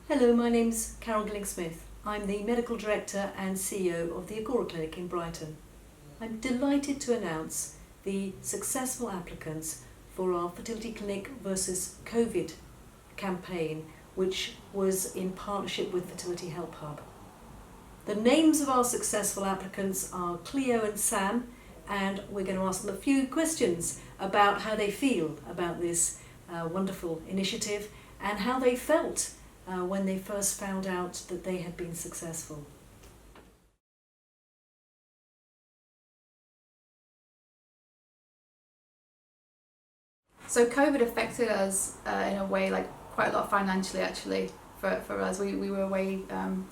Hello, my name's Carole Gilling-Smith. I'm the Medical Director and CEO of the Agora Clinic in Brighton. I'm delighted to announce the successful applicants for our Fertility Clinic versus COVID campaign, which was in partnership with Fertility Help Hub. The names of our successful applicants are Cleo and Sam, and we're going to ask them a few questions about how they feel about this wonderful initiative and how they felt when they first found out that they had been successful. So COVID affected us in a way, like quite a lot financially actually for us. We were away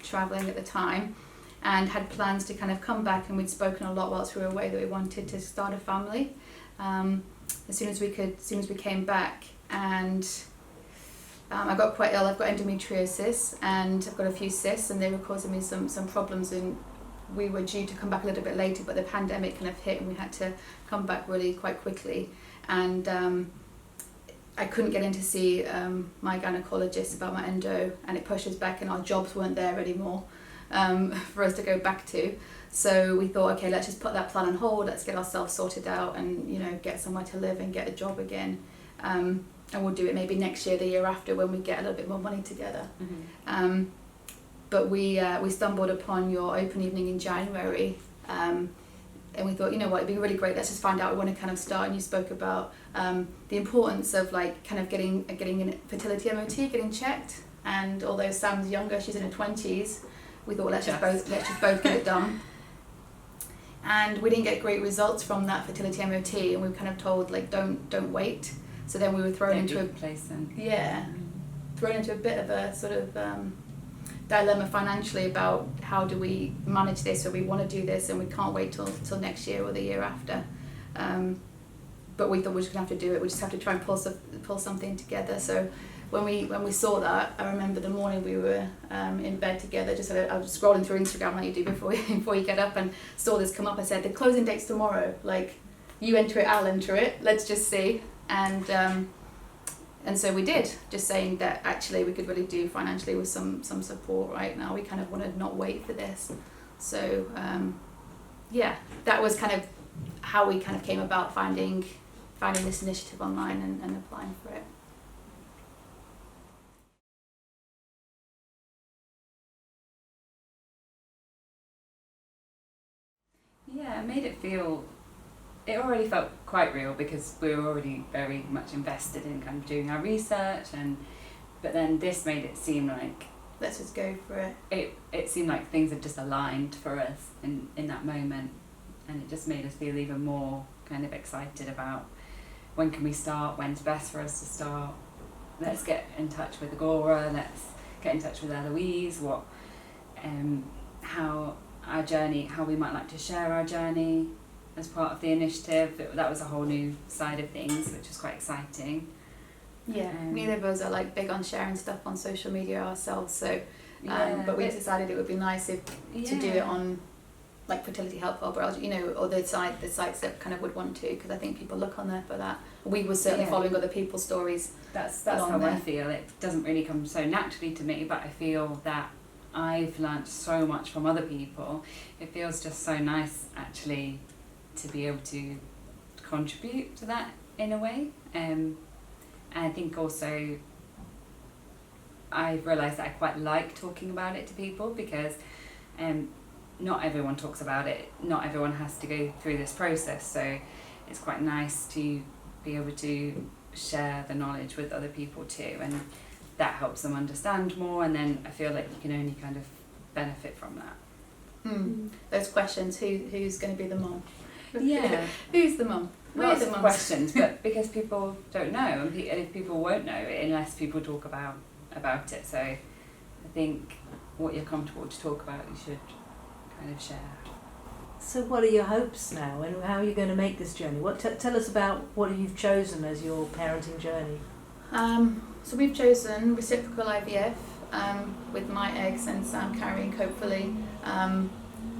travelling at the time and had plans to kind of come back, and we'd spoken a lot whilst we were away that we wanted to start a family as soon as we came back. And I got quite ill. I've got endometriosis and I've got a few cysts, and they were causing me some problems, and we were due to come back a little bit later, but the pandemic kind of hit and we had to come back really quite quickly. And I couldn't get in to see my gynecologist about my endo, and it pushed us back, and our jobs weren't there anymore for us to go back to. So we thought, okay, let's just put that plan on hold, let's get ourselves sorted out and, you know, get somewhere to live and get a job again. And we'll do it maybe next year, the year after, when we get a little bit more money together. Mm-hmm. But we stumbled upon your open evening in January, and we thought, you know what, it'd be really great, let's just find out, we want to kind of start. And you spoke about the importance of like kind of getting a fertility MOT, getting checked. And although Sam's younger, she's in her 20s, we thought let's just both get it done. And we didn't get great results from that fertility MOT, and we were kind of told like don't wait. So then we were thrown into a bit of a sort of dilemma financially about how do we manage this, or we want to do this and we can't wait till next year or the year after. But we thought we were just gonna have to do it. We just have to try and pull something together. So when we saw that, I remember the morning we were in bed together. I was scrolling through Instagram like you do before you get up, and saw this come up. I said, the closing date's tomorrow. Like, you enter it, I'll enter it. Let's just see. And so we did, just saying that actually we could really do financially with some support right now. We kind of want to not wait for this. So that was kind of how we kind of came about finding this initiative online and applying for it. Yeah, it already felt quite real because we were already very much invested in kind of doing our research, but then this made it seem like let's just go for it. It seemed like things had just aligned for us in that moment, and it just made us feel even more kind of excited about when can we start, when's best for us to start. Let's get in touch with Agora, let's get in touch with Eloise, how we might like to share our journey as part of the initiative. That was a whole new side of things, which was quite exciting. Yeah, neither of us are like big on sharing stuff on social media ourselves, so but we decided it would be nice to do it on like Fertility Help Hub, or you know, or the sites that kind of would want to, because I think people look on there for that. We were certainly following other people's stories. That's how I feel. It doesn't really come so naturally to me, but I feel that I've learnt so much from other people. It feels just so nice actually to be able to contribute to that in a way. And I think also I've realised that I quite like talking about it to people, because not everyone talks about it, not everyone has to go through this process, so it's quite nice to be able to share the knowledge with other people too, and that helps them understand more, and then I feel like you can only kind of benefit from that. Those questions, who's going to be the mum? Yeah. Who's the mum? Lots of questions, but because people don't know, and if people won't know it unless people talk about it. So I think what you're comfortable to talk about, you should kind of share. So what are your hopes now, and how are you going to make this journey? Tell us about what you've chosen as your parenting journey. So we've chosen reciprocal IVF with my eggs and Sam carrying, hopefully,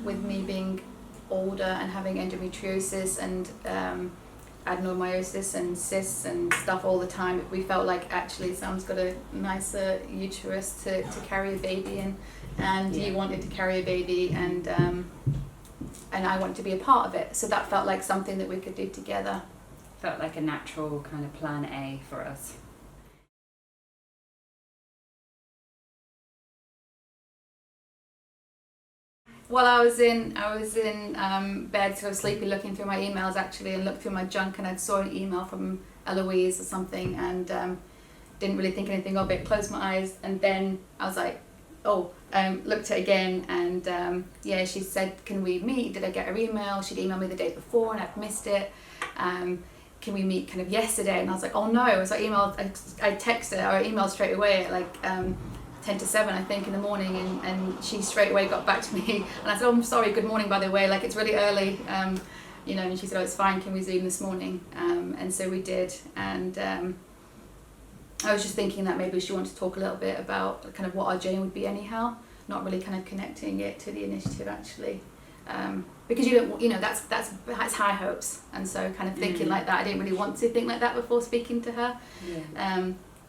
with me being older and having endometriosis, and adenomyosis and cysts and stuff all the time, we felt like actually Sam's got a nicer uterus to carry a baby in, and he wanted to carry a baby, and I wanted to be a part of it. So that felt like something that we could do together. Felt like a natural kind of plan A for us. Well, I was in bed, sort of sleepy, looking through my emails actually, and looked through my junk, and I saw an email from Eloise or something, and didn't really think anything of it. Closed my eyes, and then I was like, looked at it again, and she said, "Can we meet?" Did I get her email? She'd emailed me the day before, and I'd missed it. Can we meet kind of yesterday? And I was like, oh no. So I texted her or emailed straight away at like 10 to 7 I think in the morning, and she straight away got back to me, and I said, oh, I'm sorry, good morning by the way, like it's really early, and she said, oh, it's fine, can we Zoom this morning? And so we did, and I was just thinking that maybe she wanted to talk a little bit about kind of what our journey would be anyhow, not really kind of connecting it to the initiative actually, because that's high hopes, and so kind of thinking like that, I didn't really want to think like that before speaking to her.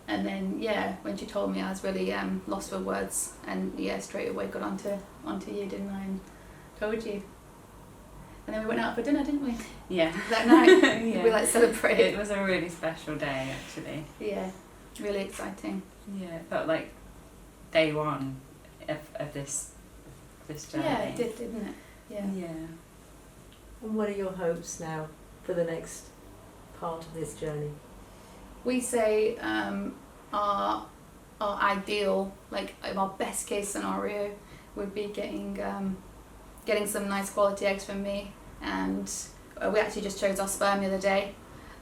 And then when she told me, I was really lost for words, and straight away got onto you, didn't I, and told you. And then we went out for dinner, didn't we? Yeah. That night. We like celebrated. It was a really special day actually. Yeah, really exciting. Yeah, it felt like day one of this journey. Yeah, it did, didn't it? Yeah. And what are your hopes now for the next part of this journey? We say our ideal, like our best case scenario, would be getting some nice quality eggs from me, and we actually just chose our sperm the other day,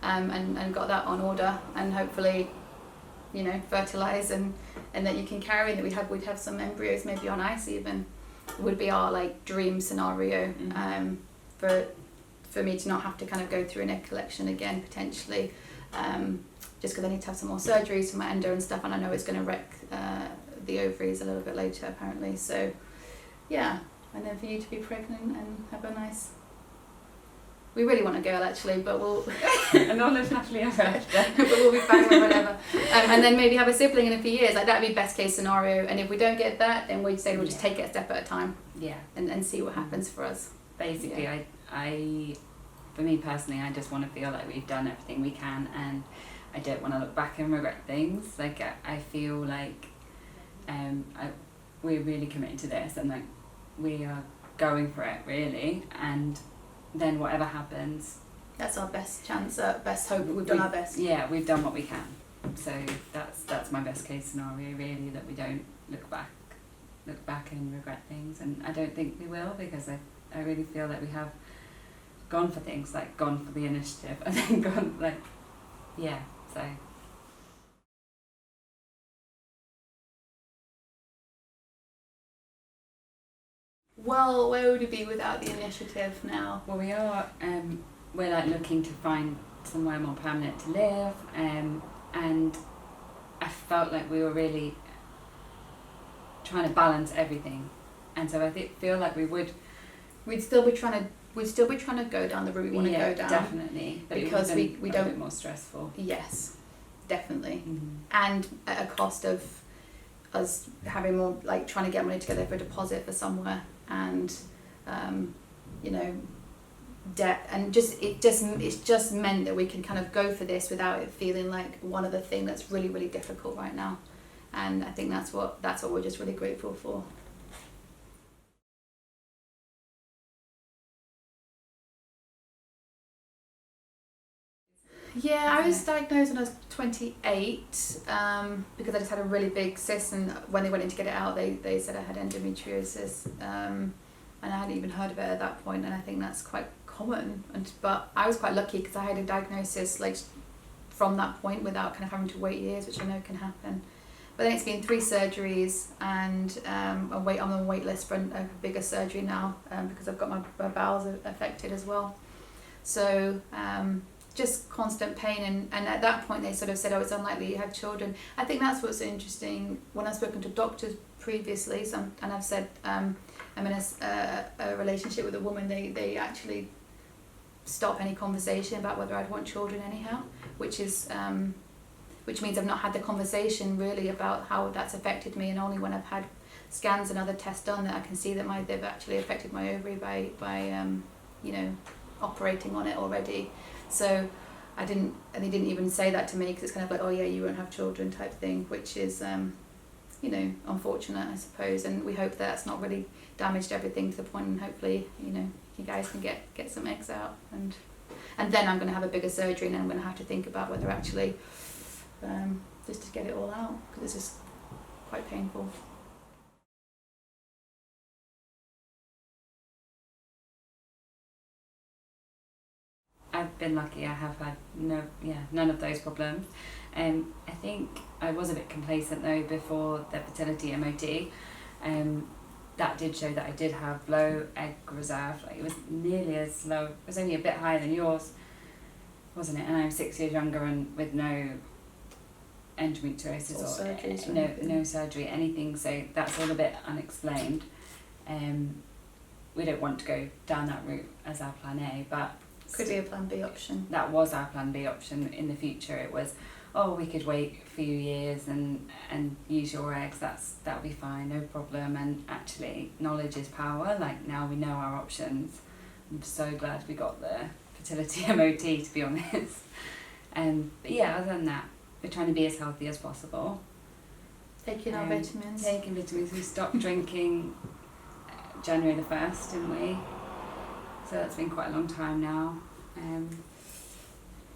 and got that on order, and hopefully, fertilise and that you can carry, and that we'd have some embryos maybe on ice even, would be our like dream scenario, for me to not have to kind of go through an egg collection again potentially. Just because I need to have some more surgeries for my endo and stuff, and I know it's going to wreck the ovaries a little bit later apparently. So and then for you to be pregnant and have a nice... We really want a girl actually, but we'll... And all live happily ever after. But we'll be fine with whatever. And then maybe have a sibling in a few years, like that would be best case scenario, and if we don't get that, then we'd say we'll just take it a step at a time. Yeah. And see what happens for us. Basically, I for me personally, I just want to feel like we've done everything we can, and I don't want to look back and regret things. Like I feel like we're really committed to this, and like we are going for it really, and then whatever happens, that's our best chance, best hope. We've done our best. Yeah, we've done what we can. So that's my best case scenario really, that we don't look back and regret things, and I don't think we will, because I really feel that we have gone for things, like gone for the initiative, and then gone like so. Well, where would we be without the initiative now? Well, we are we're like looking to find somewhere more permanent to live, and I felt like we were really trying to balance everything, and so I feel like we'd still be trying to go down the route we want to go down. Definitely, but because we don't, a bit more stressful. Yes, definitely, and at a cost of us having more, like trying to get money together for a deposit for somewhere, and debt, and it's just meant that we can kind of go for this without it feeling like one other thing that's really, really difficult right now, and I think that's what we're just really grateful for. Yeah, I was diagnosed when I was 28 because I just had a really big cyst, and when they went in to get it out, they said I had endometriosis, and I hadn't even heard of it at that point, and I think that's quite common. But I was quite lucky because I had a diagnosis like from that point without kind of having to wait years, which I know can happen. But then it's been 3 surgeries, and I'm on the wait list for a bigger surgery now because I've got my bowels affected as well. So just constant pain, and at that point they sort of said, oh, it's unlikely you have children. I think that's what's interesting. When I've spoken to doctors previously, and I've said I'm in a relationship with a woman, they actually stop any conversation about whether I'd want children anyhow, which is which means I've not had the conversation really about how that's affected me, and only when I've had scans and other tests done that I can see that they've actually affected my ovary by you know, operating on it already. So they didn't even say that to me, because it's kind of like, oh yeah, you won't have children type thing, which is you know, unfortunate, I suppose, and we hope that that's not really damaged everything to the point, and hopefully, you know, you guys can get some eggs out, and then I'm going to have a bigger surgery, and then I'm going to have to think about whether actually just to get it all out, because it's just quite painful. I've been lucky. I have had none of those problems. I think I was a bit complacent though before the fertility MOT. That did show that I did have low egg reserve. Like, it was nearly as low. It was only a bit higher than yours, wasn't it? And I'm 6 years younger and with no endometriosis or no surgery, anything. So that's all a bit unexplained. We don't want to go down that route as our plan A, but could be a plan B option. That was our plan B option in the future. It was, oh, we could wait a few years and use your eggs, that'll be fine, no problem. And actually, knowledge is power. Like, now we know our options. I'm so glad we got the fertility MOT, to be honest. But yeah, other than that, we're trying to be as healthy as possible. Taking our vitamins. Taking vitamins. We stopped drinking January the 1st, didn't we? So that's been quite a long time now.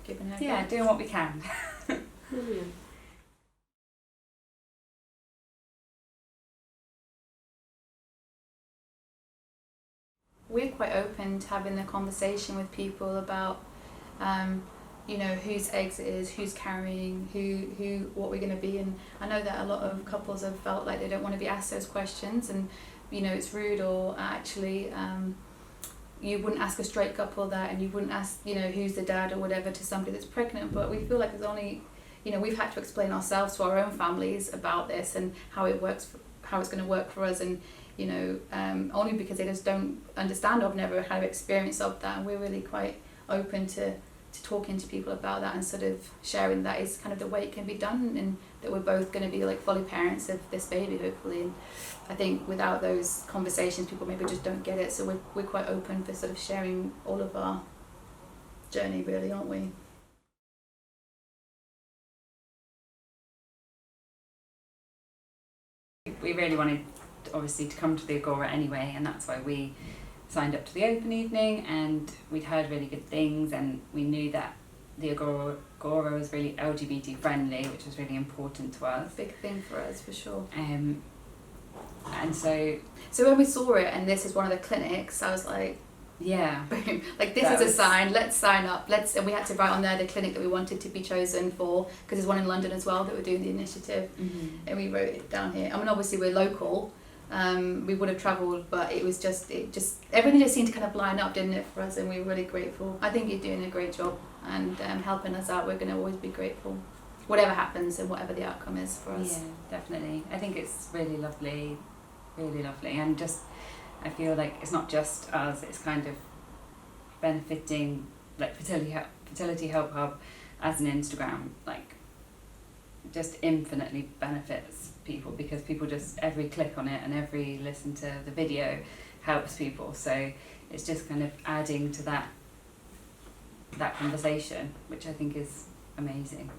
Giving her yeah, doing what we can. Brilliant. We're quite open to having the conversation with people about, you know, whose eggs it is, who's carrying, what we're going to be. And I know that a lot of couples have felt like they don't want to be asked those questions, and, you know, it's rude, or actually, you wouldn't ask a straight couple that, and you wouldn't ask, you know, who's the dad or whatever to somebody that's pregnant. But we feel like there's only, you know, we've had to explain ourselves to our own families about this and how it works, how it's going to work for us, and, you know, only because they just don't understand or have never had experience of that. And we're really quite open to talking to people about that and sort of sharing that is kind of the way it can be done, and that we're both going to be like fully parents of this baby, hopefully. And I think without those conversations, people maybe just don't get it. So we're quite open for sort of sharing all of our journey, really, aren't we? We really wanted, obviously, to come to the Agora anyway, and that's why we signed up to the open evening, and we'd heard really good things, and we knew that the Agora was really LGBT friendly, which was really important to us. Big thing for us, for sure. And so when we saw it, and this is one of the clinics, I was like, yeah, boom, like this is a sign, let's sign up, and we had to write on there the clinic that we wanted to be chosen for, because there's one in London as well that we're doing the initiative. And we wrote it down here. I mean, obviously we're local, we would have travelled, but it just everything just seemed to kind of line up, didn't it, for us, and we were really grateful. I think you're doing a great job, and helping us out. We're going to always be grateful, whatever happens and whatever the outcome is for us. Yeah, definitely. I think it's really lovely, and just, I feel like it's not just us, it's kind of benefiting, like Fertility Help Hub as an Instagram, like, just infinitely benefits people, because people just, every click on it and every listen to the video helps people. So it's just kind of adding to that conversation, which I think is amazing.